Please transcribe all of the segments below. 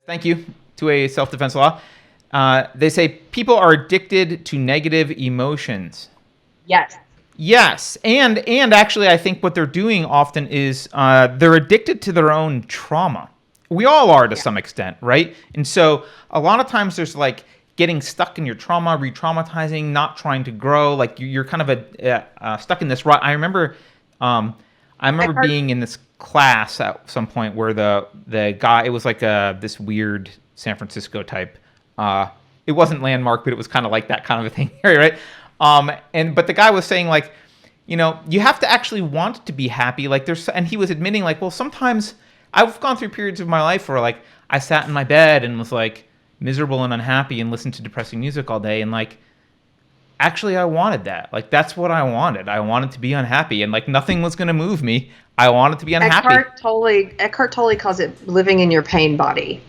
Thank you to a self-defense law. They say people are addicted to negative emotions. Yes. Yes, and actually, I think what they're doing often is they're addicted to their own trauma. We all are to some extent, right? And so a lot of times there's like getting stuck in your trauma, re-traumatizing, not trying to grow. Like you're kind of stuck in this rut. I remember being in this class at some point where the guy, it was like this weird San Francisco type. It wasn't Landmark, but it was kind of like that kind of a thing, right? But the guy was saying like, you have to actually want to be happy. Like and he was admitting like, well, sometimes I've gone through periods of my life where like I sat in my bed and was like miserable and unhappy and listened to depressing music all day, and like actually I wanted that. Like that's what I wanted. I wanted to be unhappy, and like nothing was going to move me. I wanted to be unhappy. Eckhart Tolle calls it living in your pain body.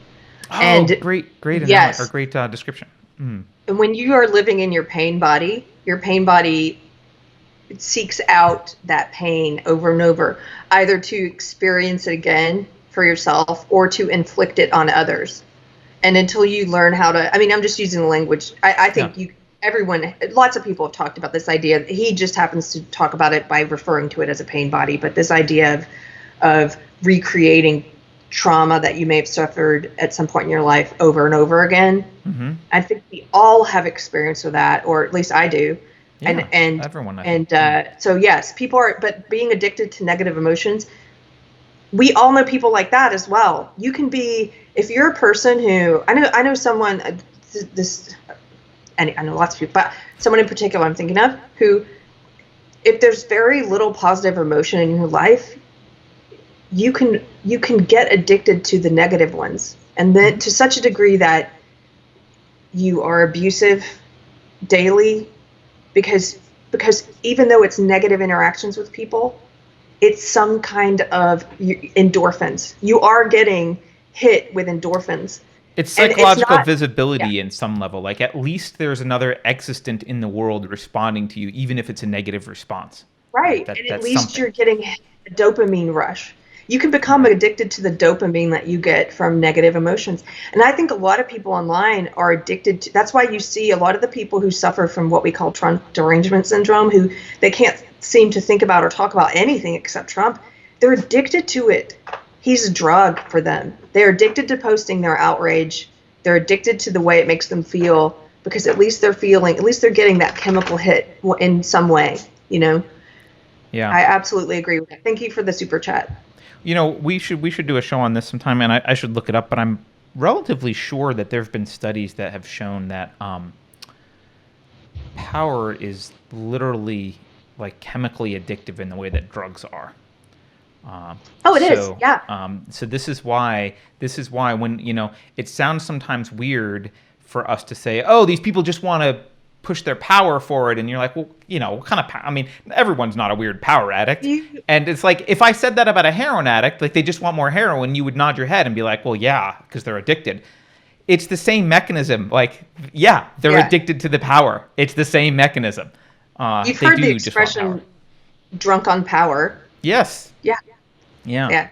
Oh, and great yes. Or great description. And when you are living in your pain body seeks out that pain over and over, either to experience it again for yourself or to inflict it on others. And until you learn how to, I'm just using the language. I think lots of people have talked about this idea. He just happens to talk about it by referring to it as a pain body. But this idea of recreating trauma that you may have suffered at some point in your life over and over again. Mm-hmm. I think we all have experience with that, or at least I do. Yeah, and everyone. So yes, people are, but being addicted to negative emotions, we all know people like that as well. You can be, if you're a person who, I know someone, and I know lots of people, but someone in particular I'm thinking of who, if there's very little positive emotion in your life, you can get addicted to the negative ones, and then to such a degree that you are abusive daily, because even though it's negative interactions with people, it's some kind of endorphins. You are getting hit with endorphins. It's psychological visibility in some level. Like at least there's another existent in the world responding to you, even if it's a negative response. Right. And at least you're getting a dopamine rush. You can become addicted to the dopamine that you get from negative emotions. And I think a lot of people online are addicted to, that's why you see a lot of the people who suffer from what we call Trump derangement syndrome, who they can't seem to think about or talk about anything except Trump. They're addicted to it. He's a drug for them. They're addicted to posting their outrage. They're addicted to the way it makes them feel, because at least they're getting that chemical hit in some way, Yeah. I absolutely agree with that. Thank you for the super chat. We should do a show on this sometime, and I should look it up, but I'm relatively sure that there have been studies that have shown that power is literally like chemically addictive in the way that drugs are. It is. Yeah. So this is why when, it sounds sometimes weird for us to say, oh, these people just want to push their power forward, and you're like, well, what kind of power? Everyone's not a weird power addict. And it's like, if I said that about a heroin addict, like they just want more heroin, you would nod your head and be like, well, yeah, because they're addicted. It's the same mechanism. Like, they're addicted to the power. It's the same mechanism. You've heard the expression drunk on power. Yes. Yeah.